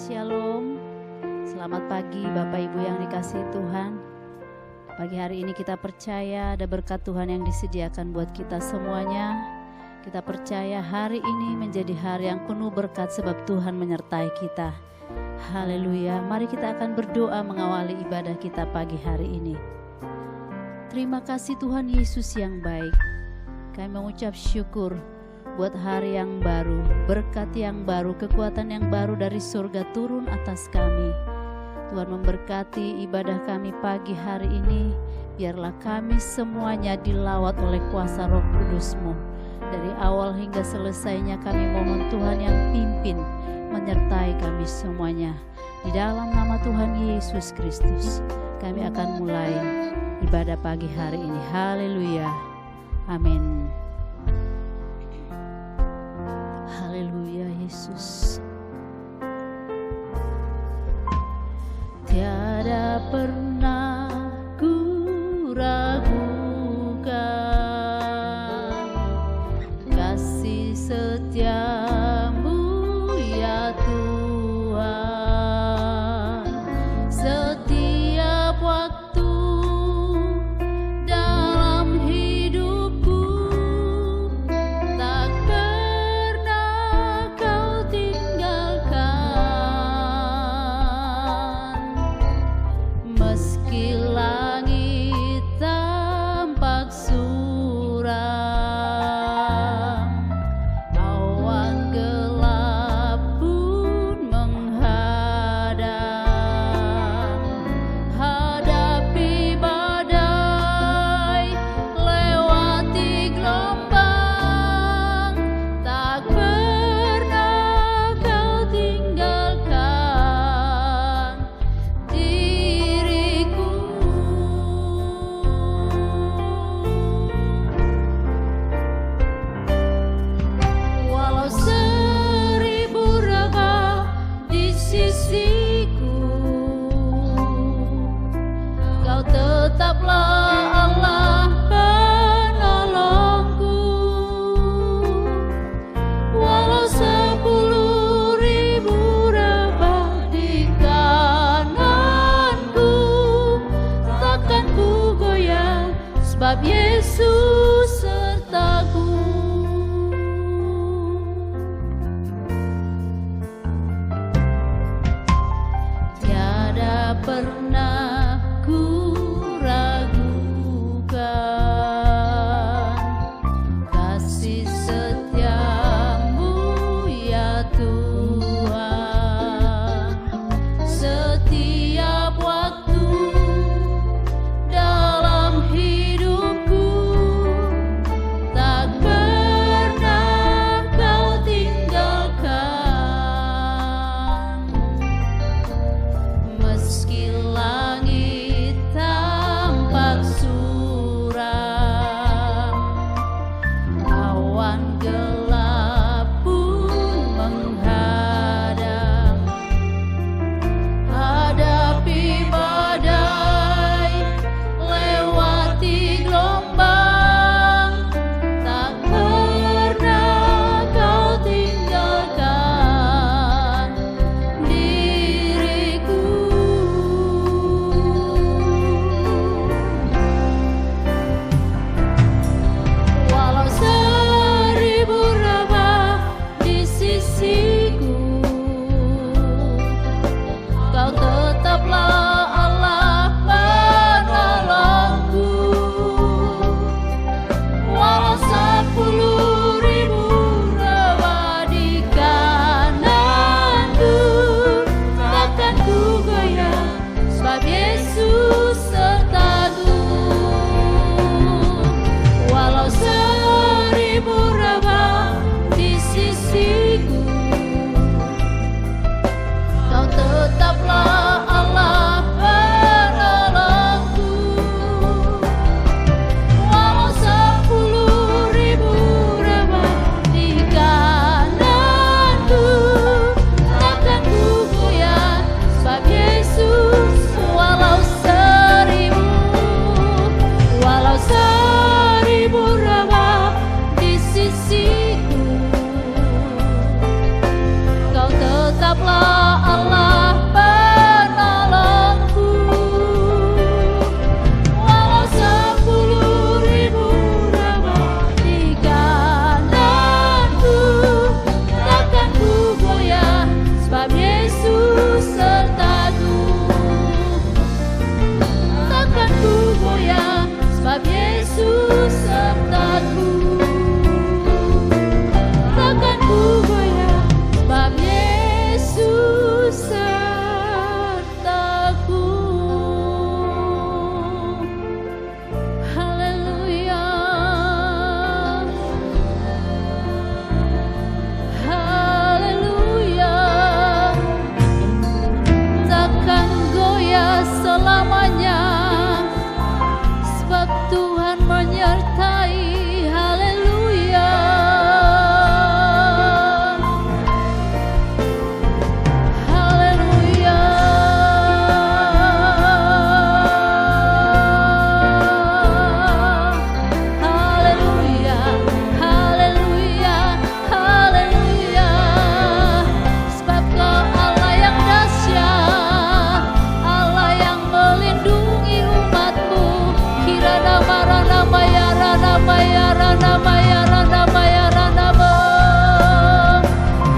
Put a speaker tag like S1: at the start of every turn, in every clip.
S1: Shalom. Selamat pagi Bapak Ibu yang dikasihi Tuhan. Pagi hari ini kita percaya ada berkat Tuhan yang disediakan buat kita semuanya. Kita percaya hari ini menjadi hari yang penuh berkat sebab Tuhan menyertai kita. Haleluya. Mari kita akan berdoa mengawali ibadah kita pagi hari ini. Terima kasih Tuhan Yesus yang baik. Kami mengucap syukur buat hari yang baru, berkat yang baru, kekuatan yang baru dari surga turun atas kami. Tuhan memberkati ibadah kami pagi hari ini. Biarlah kami semuanya dilawat oleh kuasa Roh Kudus-Mu. Dari awal hingga selesainya kami mohon Tuhan yang pimpin, menyertai kami semuanya. Di dalam nama Tuhan Yesus Kristus, kami akan mulai ibadah pagi hari ini. Haleluya. Amin. Haleluya Yesus. Tiada pernah ku ragukan kasih setia-Mu ya Tuhan. Setiap waktu dalam hidupku tak pernah Kau tinggalkan. Meski langit tampak suram, awan gelap pun menghadang. Hadapi badai, lewati gelombang, tak pernah Kau tinggalkan diriku. Walau seribu raga di sisiku, Kau tetaplah Allah penolongku. Walau 10.000 rebah di kananku, takkan ku goyah sebab Yesus sertaku. Tiada pernah ku ragukan kasih setia-Mu ya Tuhan. Setiap waktu dalam hidupku tak pernah Kau tinggalkan. Meski langit Yesus sertaku, takkan ku goyah, sebab Yesus sertaku. Haleluya, haleluya, takkan goyah selamanya, sebab Tuhan menyertai. Haleluya, haleluya, haleluya, haleluya, haleluya, sebab Kau Allah yang dahsyat, Allah yang melindungi umat-Mu. Kirana marana maya rana maya rana maya rana maya rana mo.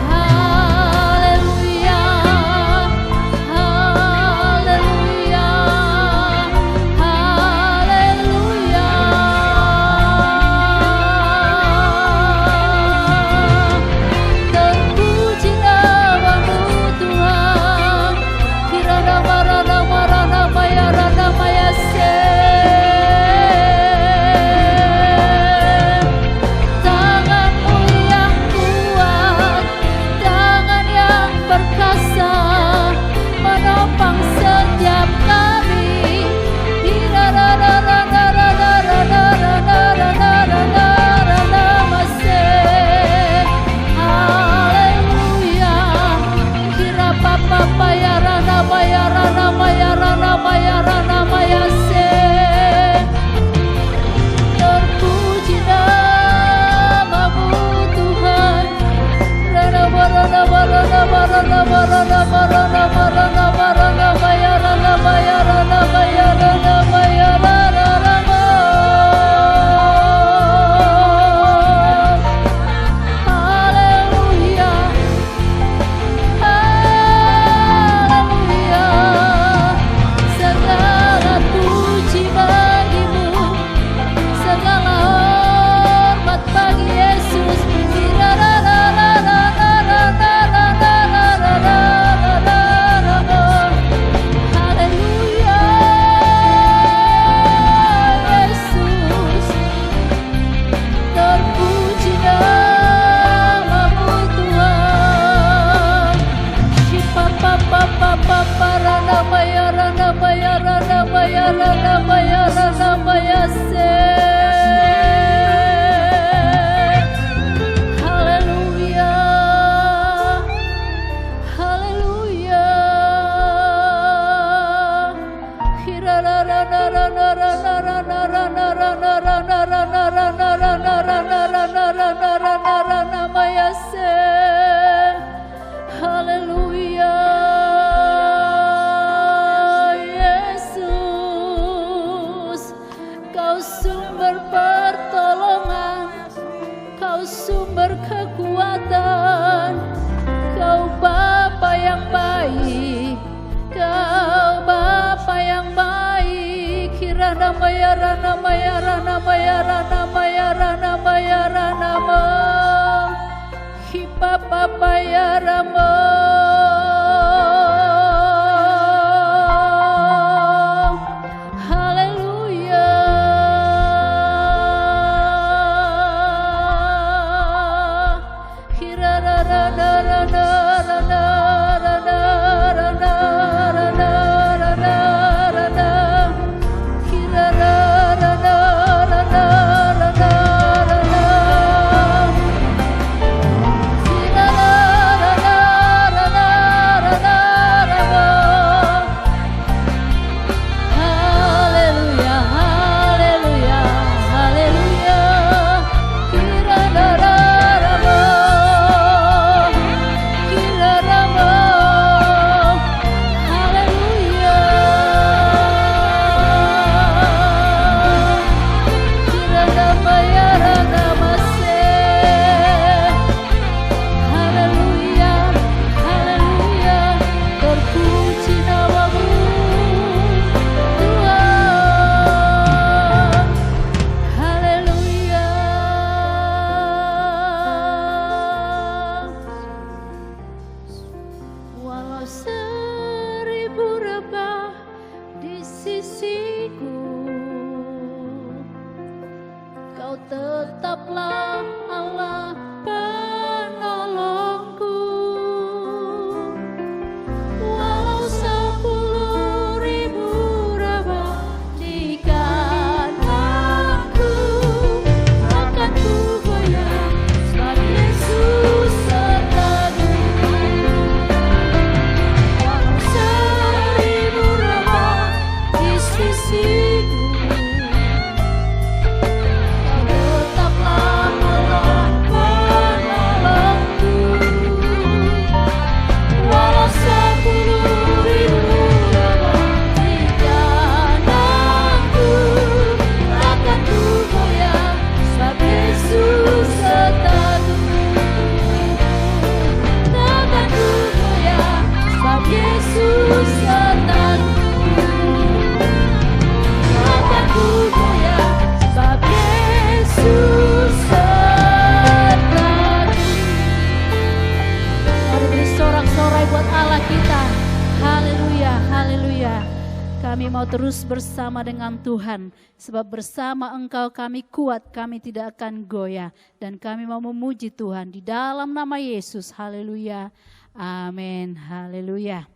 S1: Haleluya, haleluya, haleluya. Terpuji namamu Tuhan. Kirana marana marana maya rana maya se. Tangan-Mu yang kuat, tangan yang perkasa, menopang setiap kami. Haleluya, kira papa maya rana maya rana maya rana maya rana maya se. Terpuji namamu Tuhan. Rana marana marana marana marana marana marana marana maya rana maya rana maya rana maya rana rana. Haleluya, haleluya, segala puji bagimu, segala hormat bagi Yesus. Haleluya, Yesus, terpuji namamu Tuhan. Shipa papa papa parana maya rana maya rana maya rana maya rana maya se. Haleluya, haleluya. Hira rana rana rana rana rana rana rana rana rana rana rana rana rana rana rana maya se. Haleluya, Yesus, Kau sumber pertolongan, Kau sumber kekuatan, Kau Bapa yang baik, Kau Bapa yang baik. Kirana maya rana maya rana maya rana maya rana maya rana mo. Hipa papa ya ramo. Haleluya, hira rana rana rana rana rana rana rana rana, hira rana rana rana rana, hira rana Yesus sertaku, mataku goyah sebab Yesus sertaku. Mari beri sorak-sorai buat Allah kita. Haleluya, haleluya. Kami mau terus bersama dengan Tuhan, sebab bersama Engkau kami kuat, kami tidak akan goyah. Dan kami mau memuji Tuhan di dalam nama Yesus. Haleluya, amin, haleluya.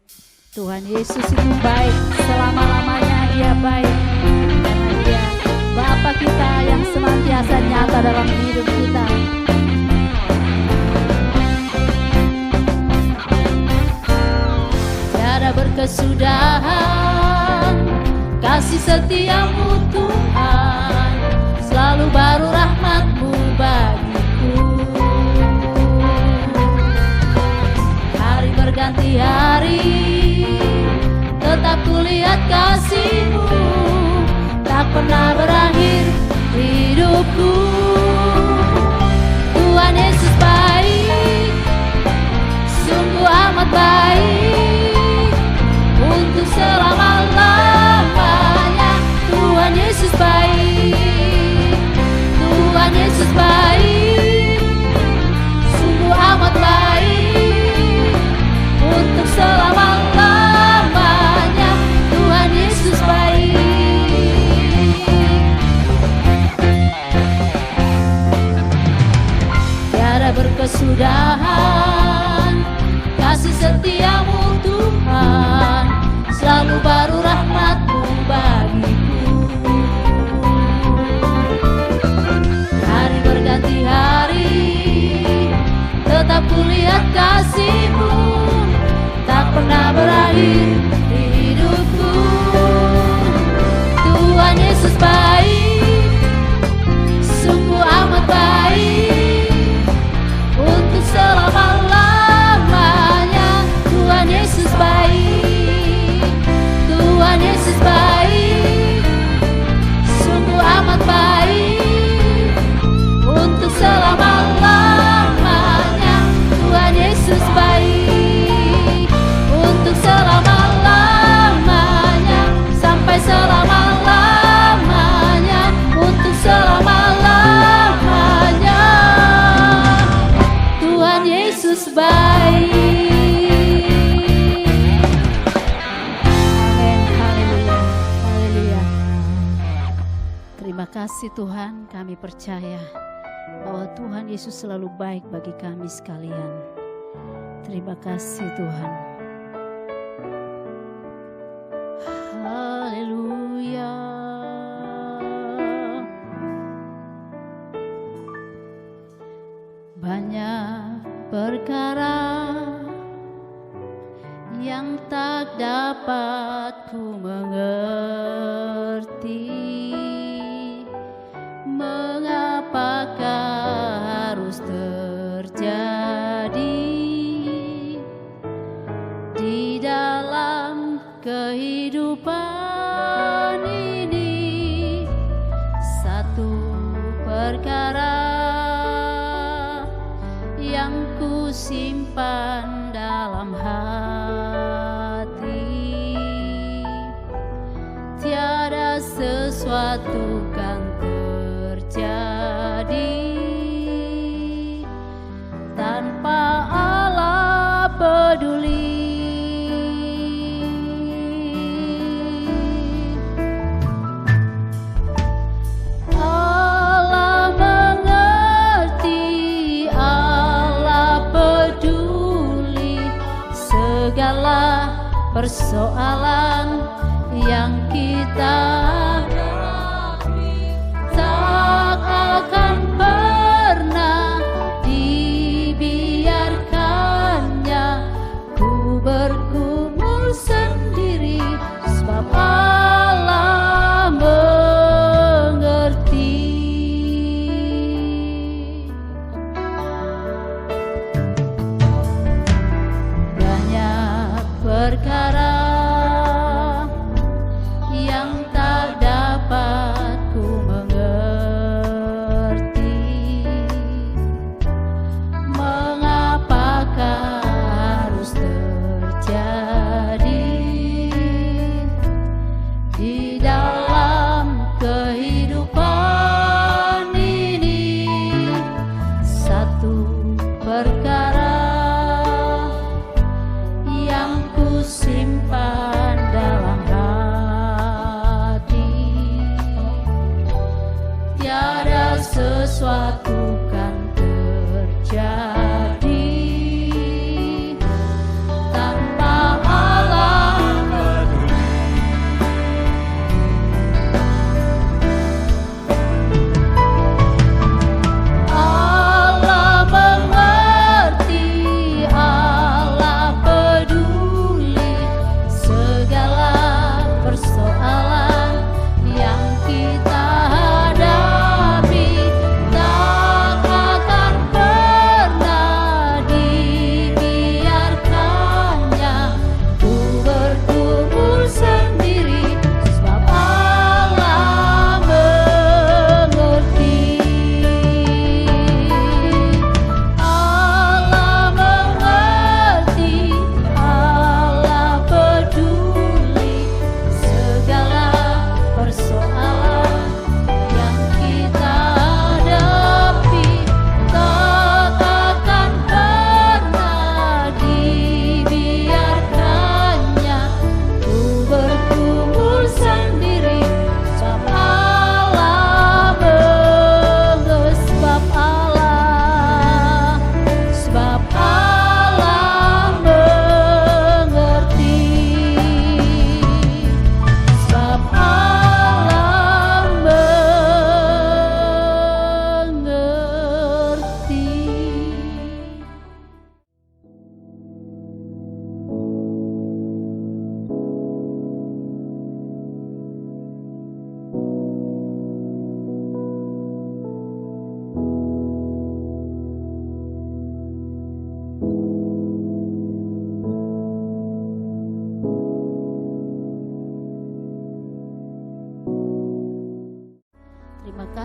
S1: Tuhan Yesus itu baik, selama-lamanya Dia baik. Karena Dia Bapa kita yang senantiasa nyata dalam hidup kita. Tiada berkesudahan kasih setiamu Tuhan, selalu baru rahmat-Mu bagiku. Hari berganti hari, tetap kulihat kasih-Mu, tak pernah berakhir hidupku. Tuhan Yesus baik, sungguh amat baik, untuk selama-lamanya. Tuhan Yesus baik, Tuhan Yesus baik, sungguh amat baik, untuk selama-lamanya. Tuhan Yesus baik. Tiada berkesudahan kasih setiamu Tuhan, selalu baru rahmat-Mu bagiku. Hari berganti hari, tetap kulihat kasih-Mu, tak pernah berakhir di hidupku. Tuhan Yesus baik, sungguh amat baik, untuk selama-lamanya. Tuhan Yesus baik, Tuhan Yesus baik, sungguh amat baik, untuk selama-lamanya. Tuhan Yesus baik, untuk selama-lamanya, sampai selama-lamanya, untuk selama-lamanya. Tuhan Yesus baik. Amin, haleluya, haleluya. Terima kasih Tuhan, kami percaya bahwa Tuhan Yesus selalu baik bagi kami sekalian. Terima kasih Tuhan. Haleluya. Banyak perkara yang tak dapat ku mengerti, mengapakah harus terjadi di dalam kehidupan ini. Satu perkara yang ku simpan dalam hati, tiada sesuatu kan terjadi tanpa Allah peduli. Allah mengerti, Allah peduli segala persoalan yang kita hadapi. Tak akan pernah dibiarkannya ku bergumul sendiri, sebab Allah mengerti. Banyak perkara yang tak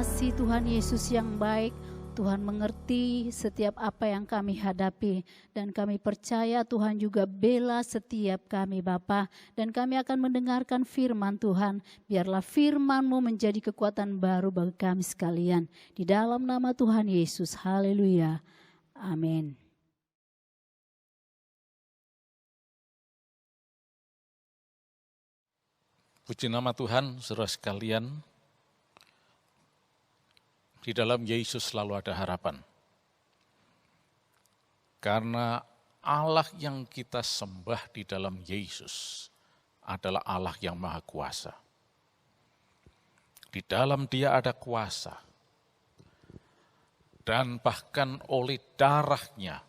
S1: kasih Tuhan Yesus yang baik. Tuhan mengerti setiap apa yang kami hadapi. Dan kami percaya Tuhan juga bela setiap kami Bapa. Dan kami akan mendengarkan firman Tuhan. Biarlah firman-Mu menjadi kekuatan baru bagi kami sekalian. Di dalam nama Tuhan Yesus. Haleluya. Amin.
S2: Puji nama Tuhan, saudara sekalian. Di dalam Yesus selalu ada harapan. Karena Allah yang kita sembah di dalam Yesus adalah Allah yang Maha Kuasa. Di dalam Dia ada kuasa. Dan bahkan oleh darahnya,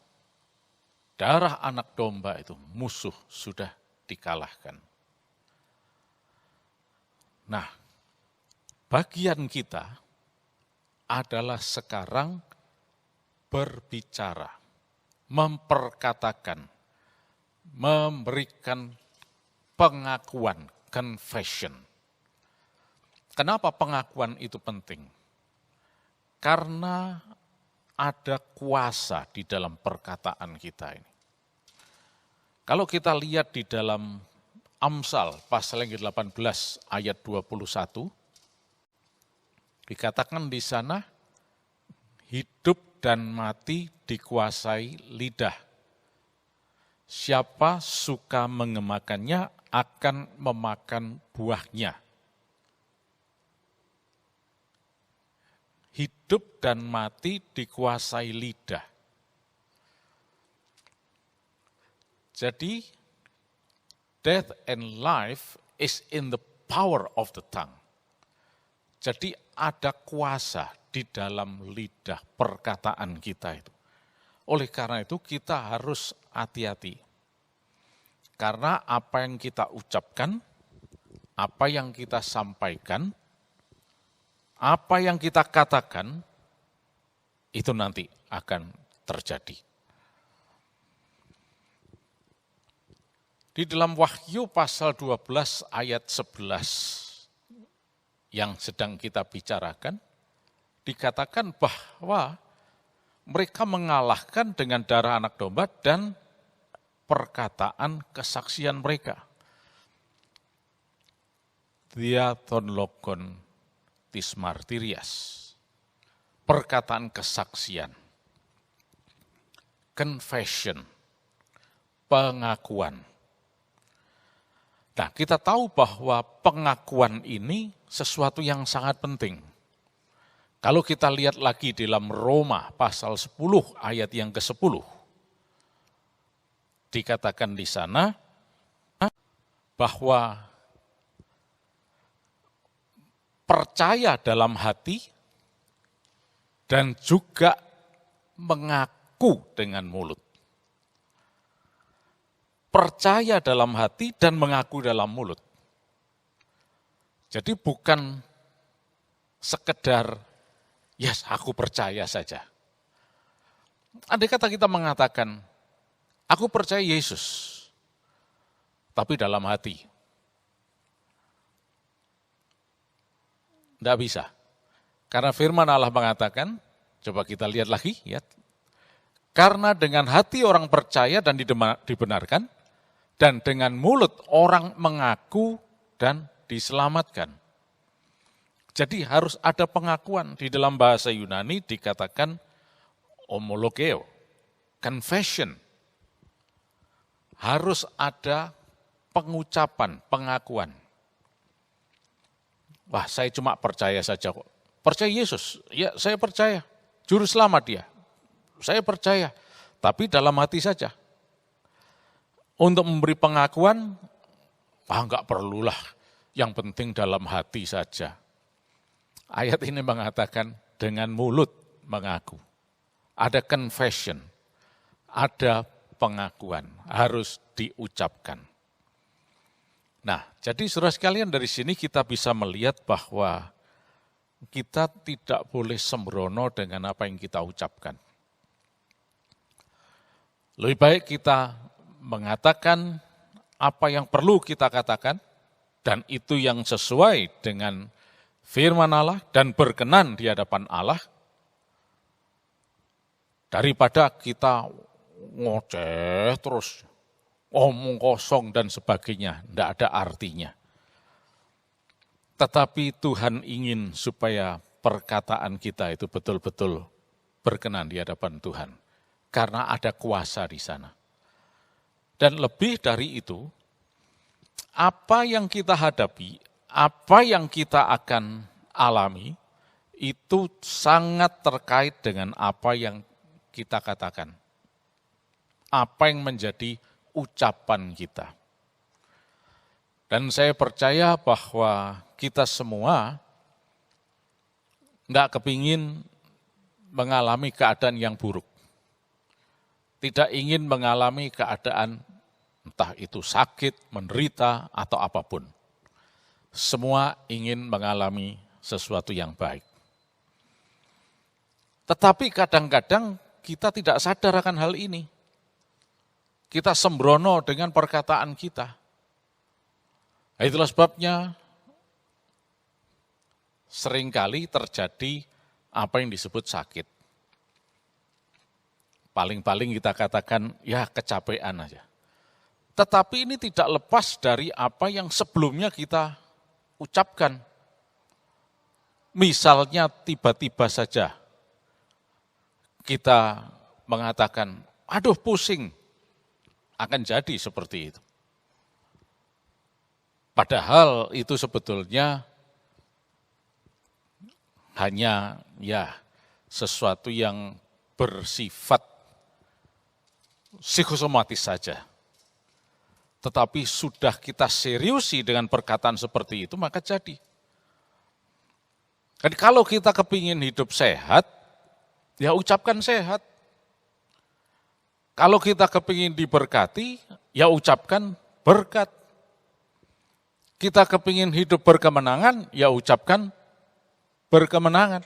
S2: darah anak domba itu, musuh sudah dikalahkan. Nah, bagian kita adalah sekarang berbicara, memperkatakan, memberikan pengakuan, confession. Kenapa pengakuan itu penting? Karena ada kuasa di dalam perkataan kita ini. Kalau kita lihat di dalam Amsal pasal yang ke-18 ayat 21, dikatakan di sana, hidup dan mati dikuasai lidah. Siapa suka mengemakannya akan memakan buahnya. Hidup dan mati dikuasai lidah. Jadi, death and life is in the power of the tongue. Jadi ada kuasa di dalam lidah perkataan kita itu. Oleh karena itu kita harus hati-hati. Karena apa yang kita ucapkan, apa yang kita sampaikan, apa yang kita katakan, itu nanti akan terjadi. Di dalam Wahyu pasal 12 ayat 11 yang sedang kita bicarakan, dikatakan bahwa mereka mengalahkan dengan darah anak domba dan perkataan kesaksian mereka. Diaton logon tis martirias. Perkataan kesaksian. Confession. Pengakuan. Nah, kita tahu bahwa pengakuan ini sesuatu yang sangat penting. Kalau kita lihat lagi dalam Roma pasal 10 ayat yang ke-10, dikatakan di sana bahwa percaya dalam hati dan juga mengaku dengan mulut. Percaya dalam hati dan mengaku dalam mulut. Jadi bukan sekedar, yes, aku percaya saja. Andai kata kita mengatakan, aku percaya Yesus, tapi dalam hati. Tidak bisa. Karena firman Allah mengatakan, coba kita lihat lagi, ya. Karena dengan hati orang percaya dan dibenarkan, dan dengan mulut orang mengaku dan diselamatkan. Jadi harus ada pengakuan. Di dalam bahasa Yunani dikatakan homologeo, confession. Harus ada pengucapan, pengakuan. Wah, saya cuma percaya saja kok. Percaya Yesus? Ya, saya percaya. Juru selamat dia. Saya percaya. Tapi dalam hati saja. Untuk memberi pengakuan, enggak perlulah, yang penting dalam hati saja. Ayat ini mengatakan dengan mulut mengaku. Ada confession, ada pengakuan, harus diucapkan. Nah, jadi saudara sekalian dari sini kita bisa melihat bahwa kita tidak boleh sembrono dengan apa yang kita ucapkan. Lebih baik kita mengatakan apa yang perlu kita katakan, dan itu yang sesuai dengan firman Allah dan berkenan di hadapan Allah, daripada kita ngoceh terus, omong kosong dan sebagainya, tidak ada artinya. Tetapi Tuhan ingin supaya perkataan kita itu betul-betul berkenan di hadapan Tuhan, karena ada kuasa di sana. Dan lebih dari itu, apa yang kita hadapi, apa yang kita akan alami, itu sangat terkait dengan apa yang kita katakan. Apa yang menjadi ucapan kita. Dan saya percaya bahwa kita semua enggak kepingin mengalami keadaan yang buruk. Tidak ingin mengalami keadaan entah itu sakit, menderita, atau apapun. Semua ingin mengalami sesuatu yang baik. Tetapi kadang-kadang kita tidak sadar akan hal ini. Kita sembrono dengan perkataan kita. Itulah sebabnya seringkali terjadi apa yang disebut sakit. Paling-paling kita katakan, ya kecapean aja. Tetapi ini tidak lepas dari apa yang sebelumnya kita ucapkan. Misalnya tiba-tiba saja kita mengatakan, aduh pusing, akan jadi seperti itu. Padahal itu sebetulnya hanya ya sesuatu yang bersifat psikosomatis saja. Tetapi sudah kita seriusi dengan perkataan seperti itu, maka jadi. Jadi kalau kita kepingin hidup sehat, ya ucapkan sehat. Kalau kita kepingin diberkati, ya ucapkan berkat. Kita kepingin hidup berkemenangan, ya ucapkan berkemenangan.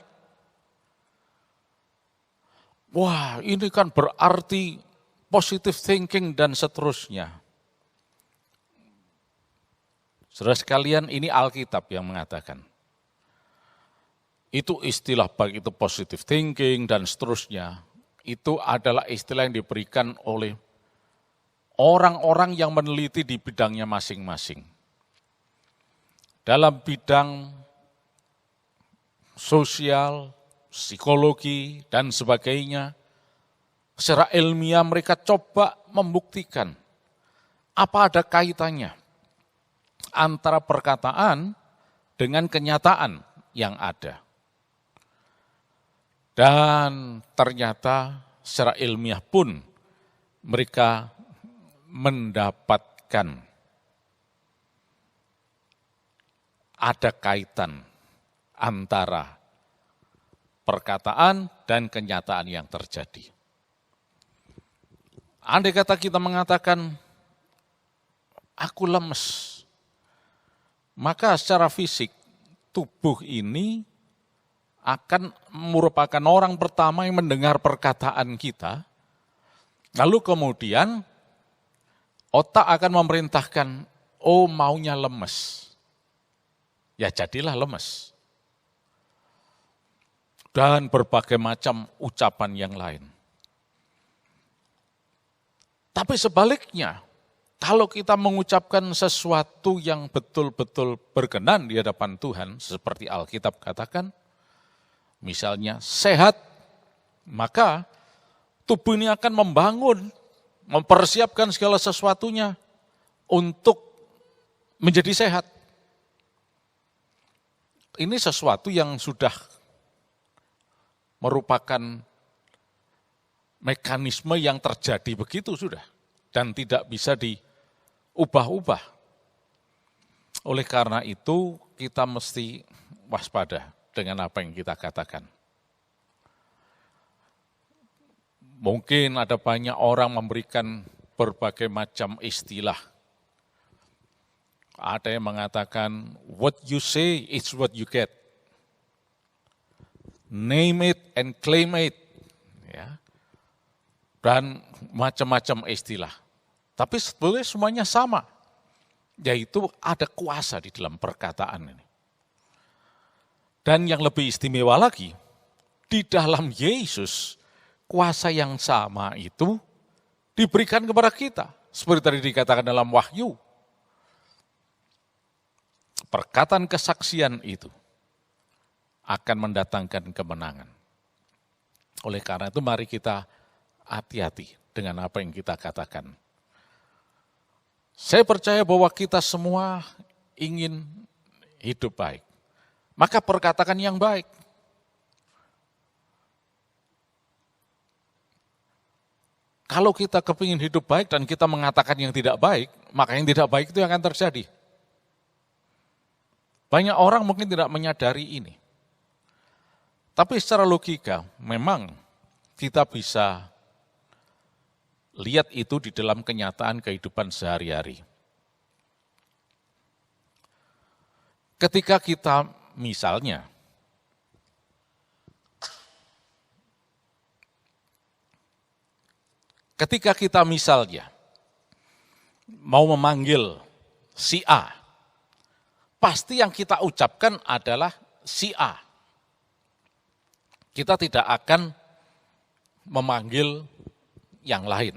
S2: Wah, ini kan berarti positive thinking dan seterusnya. Saudara sekalian, ini Alkitab yang mengatakan. Itu istilah baik itu positive thinking dan seterusnya. Itu adalah istilah yang diberikan oleh orang-orang yang meneliti di bidangnya masing-masing. Dalam bidang sosial, psikologi, dan sebagainya, secara ilmiah mereka coba membuktikan apa ada kaitannya antara perkataan dengan kenyataan yang ada. Dan ternyata secara ilmiah pun mereka mendapatkan ada kaitan antara perkataan dan kenyataan yang terjadi. Andai kata kita mengatakan, aku lemes, maka secara fisik tubuh ini akan merupakan orang pertama yang mendengar perkataan kita, lalu kemudian otak akan memerintahkan, oh maunya lemes. Ya jadilah lemes. Dan berbagai macam ucapan yang lain. Tapi sebaliknya, kalau kita mengucapkan sesuatu yang betul-betul berkenan di hadapan Tuhan, seperti Alkitab katakan, misalnya sehat, maka tubuh ini akan membangun, mempersiapkan segala sesuatunya untuk menjadi sehat. Ini sesuatu yang sudah merupakan mekanisme yang terjadi begitu sudah, dan tidak bisa diubah-ubah. Oleh karena itu, kita mesti waspada dengan apa yang kita katakan. Mungkin ada banyak orang memberikan berbagai macam istilah. Ada yang mengatakan, what you say is what you get. Name it and claim it. Ya. Dan macam-macam istilah. Tapi sebetulnya semuanya sama. Yaitu ada kuasa di dalam perkataan ini. Dan yang lebih istimewa lagi, di dalam Yesus, kuasa yang sama itu diberikan kepada kita. Seperti tadi dikatakan dalam Wahyu. Perkataan kesaksian itu akan mendatangkan kemenangan. Oleh karena itu mari kita hati-hati dengan apa yang kita katakan. Saya percaya bahwa kita semua ingin hidup baik. Maka perkatakan yang baik. Kalau kita kepingin hidup baik dan kita mengatakan yang tidak baik, maka yang tidak baik itu akan terjadi. Banyak orang mungkin tidak menyadari ini. Tapi secara logika, memang kita bisa lihat itu di dalam kenyataan kehidupan sehari-hari. Ketika kita misalnya mau memanggil si A, pasti yang kita ucapkan adalah si A. Kita tidak akan memanggil yang lain.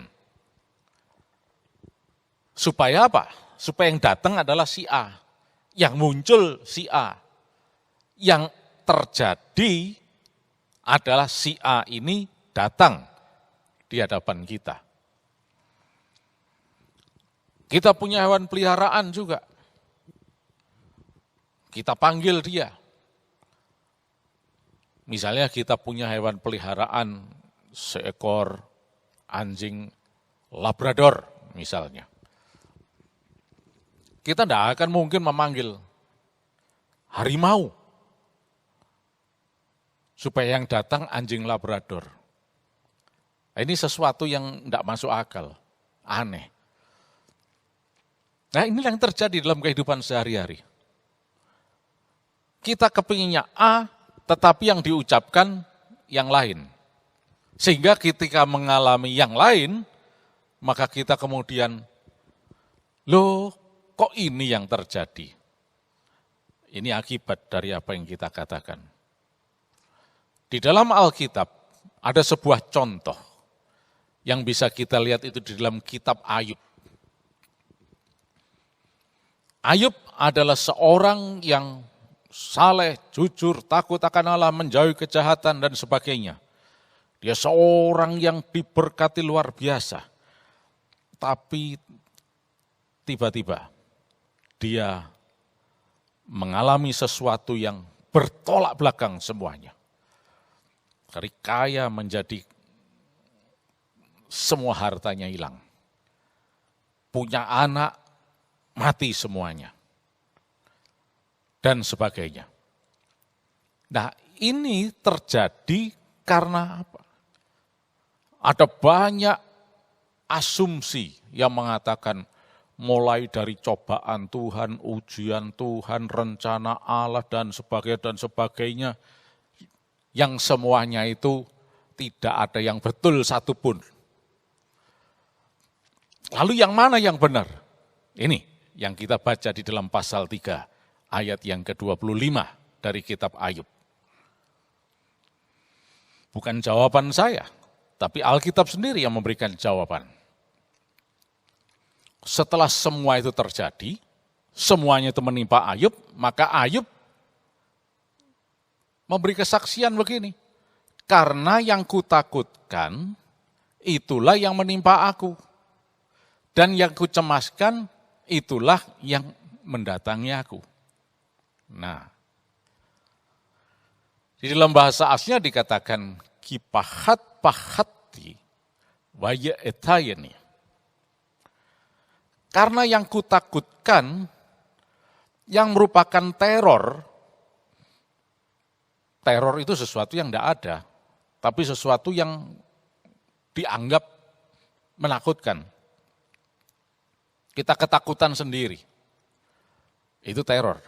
S2: Supaya apa? Supaya yang datang adalah si A. Yang muncul si A. Yang terjadi adalah si A ini datang di hadapan kita. Kita punya hewan peliharaan juga. Kita panggil dia. Misalnya kita punya hewan peliharaan seekor anjing Labrador misalnya. Kita tidak akan mungkin memanggil harimau supaya yang datang anjing Labrador. Ini sesuatu yang tidak masuk akal, aneh. Nah ini yang terjadi dalam kehidupan sehari-hari. Kita kepinginnya A, tetapi yang diucapkan yang lain. Sehingga ketika mengalami yang lain, maka kita kemudian, loh kok ini yang terjadi? Ini akibat dari apa yang kita katakan. Di dalam Alkitab ada sebuah contoh yang bisa kita lihat itu di dalam kitab Ayub. Ayub adalah seorang yang saleh, jujur, takut akan Allah, menjauhi kejahatan dan sebagainya. Dia seorang yang diberkati luar biasa. Tapi tiba-tiba dia mengalami sesuatu yang bertolak belakang semuanya. Dari kaya menjadi semua hartanya hilang. Punya anak, mati semuanya. Dan sebagainya. Nah ini terjadi karena apa? Ada banyak asumsi yang mengatakan mulai dari cobaan Tuhan, ujian Tuhan, rencana Allah dan sebagainya. Yang semuanya itu tidak ada yang betul satupun. Lalu yang mana yang benar? Ini yang kita baca di dalam pasal 3 ayat yang ke-25 dari kitab Ayub. Bukan jawaban saya, tapi Alkitab sendiri yang memberikan jawaban. Setelah semua itu terjadi, semuanya itu menimpa Ayub, maka Ayub memberi kesaksian begini. Karena yang kutakutkan, itulah yang menimpa aku. Dan yang kucemaskan, itulah yang mendatangi aku. Nah, di dalam bahasa aslinya dikatakan kipahat pahati waya etayeni. Karena yang kutakutkan, yang merupakan teror itu sesuatu yang tidak ada, tapi sesuatu yang dianggap menakutkan. Kita ketakutan sendiri. Itu teror.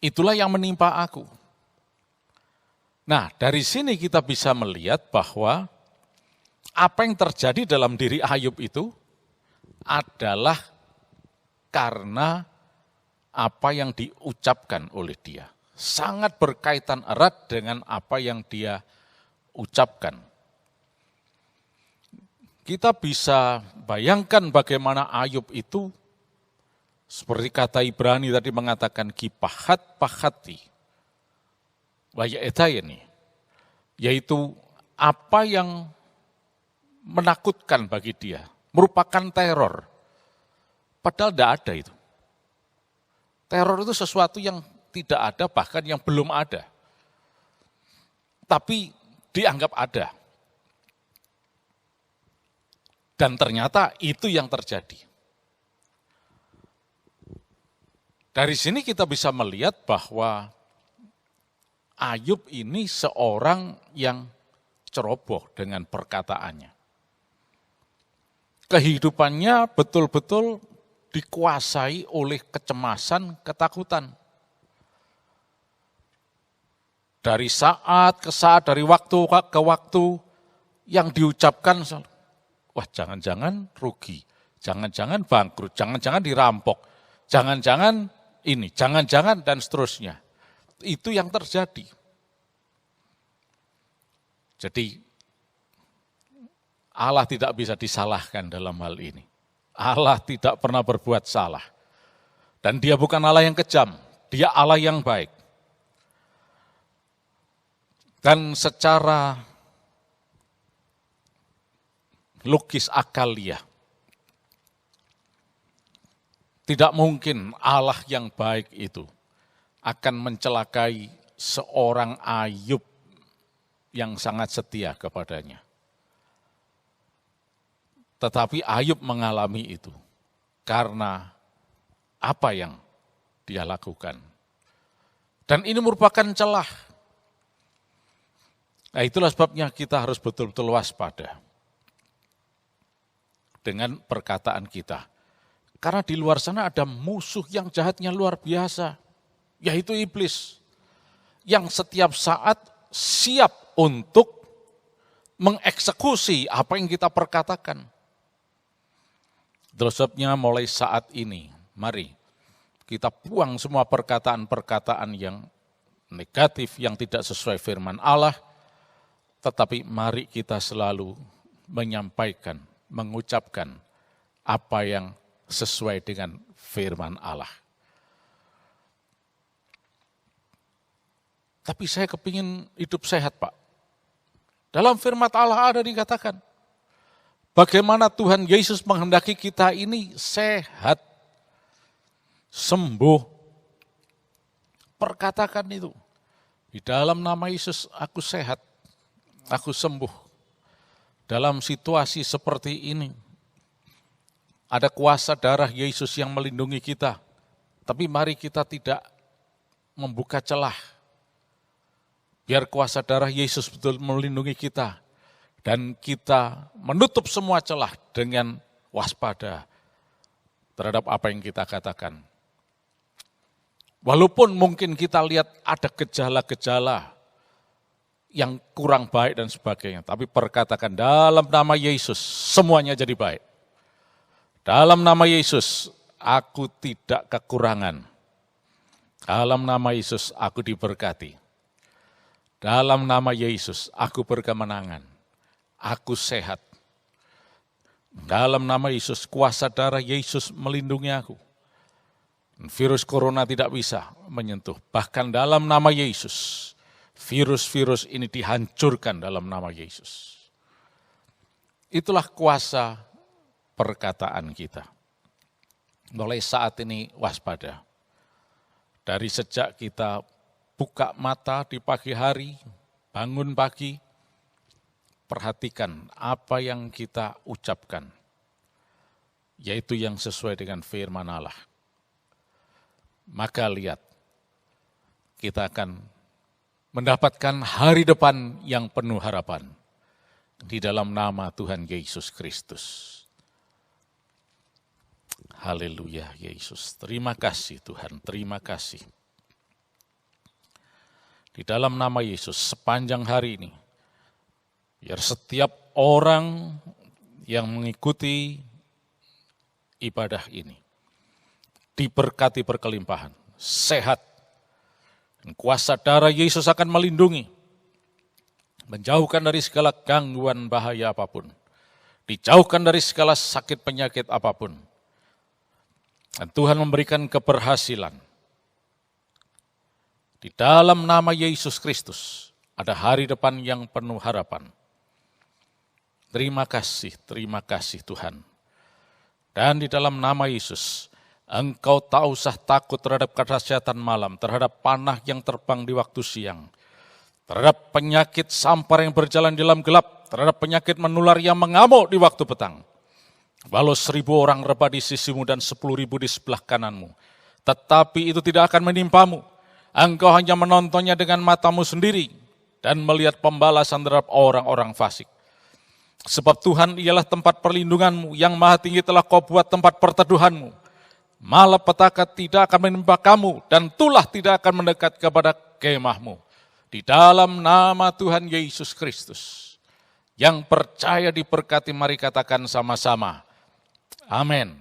S2: Itulah yang menimpa aku. Nah, dari sini kita bisa melihat bahwa apa yang terjadi dalam diri Ayub itu adalah karena apa yang diucapkan oleh dia. sangat berkaitan erat dengan apa yang dia ucapkan. Kita bisa bayangkan bagaimana Ayub itu, seperti kata Ibrani tadi mengatakan, kipahat pahati, wayetayani, yaitu apa yang menakutkan bagi dia, merupakan teror. Padahal tidak ada itu. Teror itu sesuatu yang tidak ada, bahkan yang belum ada. Tapi dianggap ada. Dan ternyata itu yang terjadi. Dari sini kita bisa melihat bahwa Ayub ini seorang yang ceroboh dengan perkataannya. Kehidupannya betul-betul dikuasai oleh kecemasan, ketakutan. Dari saat ke saat, dari waktu ke waktu, yang diucapkan, wah jangan-jangan rugi, jangan-jangan bangkrut, jangan-jangan dirampok, jangan-jangan ini, jangan-jangan dan seterusnya. Itu yang terjadi. Jadi Allah tidak bisa disalahkan dalam hal ini. Allah tidak pernah berbuat salah. Dan dia bukan Allah yang kejam, dia Allah yang baik. Dan secara logis akaliah, tidak mungkin Allah yang baik itu akan mencelakai seorang Ayub yang sangat setia kepadanya. Tetapi Ayub mengalami itu karena apa yang dia lakukan. Dan ini merupakan celah. Nah, itulah sebabnya kita harus betul-betul waspada dengan perkataan kita. Karena di luar sana ada musuh yang jahatnya luar biasa, yaitu iblis, yang setiap saat siap untuk mengeksekusi apa yang kita perkatakan. Sebabnya mulai saat ini, mari kita buang semua perkataan-perkataan yang negatif, yang tidak sesuai firman Allah, tetapi mari kita selalu menyampaikan, mengucapkan apa yang sesuai dengan firman Allah. Tapi saya kepingin hidup sehat, Pak. Dalam firman Allah ada dikatakan, bagaimana Tuhan Yesus menghendaki kita ini sehat, sembuh. Perkatakan itu. Di dalam nama Yesus aku sehat, aku sembuh. Dalam situasi seperti ini, ada kuasa darah Yesus yang melindungi kita. Tapi mari kita tidak membuka celah. Biar kuasa darah Yesus betul melindungi kita. Dan kita menutup semua celah dengan waspada terhadap apa yang kita katakan. Walaupun mungkin kita lihat ada gejala-gejala yang kurang baik dan sebagainya, tapi perkatakan dalam nama Yesus semuanya jadi baik. Dalam nama Yesus aku tidak kekurangan. Dalam nama Yesus aku diberkati. Dalam nama Yesus aku berkemenangan. Aku sehat. Dalam nama Yesus, kuasa darah Yesus melindungi aku. Virus corona tidak bisa menyentuh. Bahkan dalam nama Yesus, virus-virus ini dihancurkan dalam nama Yesus. Itulah kuasa perkataan kita. Mulai saat ini waspada. Dari sejak kita buka mata di pagi hari, bangun pagi, perhatikan apa yang kita ucapkan, yaitu yang sesuai dengan firman Allah. Maka lihat, kita akan mendapatkan hari depan yang penuh harapan di dalam nama Tuhan Yesus Kristus. Haleluya Yesus, terima kasih Tuhan, terima kasih. Di dalam nama Yesus sepanjang hari ini, biar setiap orang yang mengikuti ibadah ini diberkati berkelimpahan, sehat, Dan kuasa darah Yesus akan melindungi, menjauhkan dari segala gangguan bahaya apapun, dijauhkan dari segala sakit penyakit apapun. Dan Tuhan memberikan keberhasilan. Di dalam nama Yesus Kristus ada hari depan yang penuh harapan. Terima kasih Tuhan. Dan di dalam nama Yesus, Engkau tak usah takut terhadap kedahsyatan malam, terhadap panah yang terbang di waktu siang, terhadap penyakit sampar yang berjalan di dalam gelap, terhadap penyakit menular yang mengamuk di waktu petang. Walau 1.000 orang rebah di sisimu dan 10.000 di sebelah kananmu, tetapi itu tidak akan menimpamu. Engkau hanya menontonnya dengan matamu sendiri dan melihat pembalasan terhadap orang-orang fasik. Sebab Tuhan ialah tempat perlindunganmu, yang maha tinggi telah kau buat tempat perteduhanmu. Malapetaka tidak akan menimpa kamu dan tulah tidak akan mendekat kepada kemahmu. Di dalam nama Tuhan Yesus Kristus. Yang percaya diberkati, mari katakan sama-sama. Amin.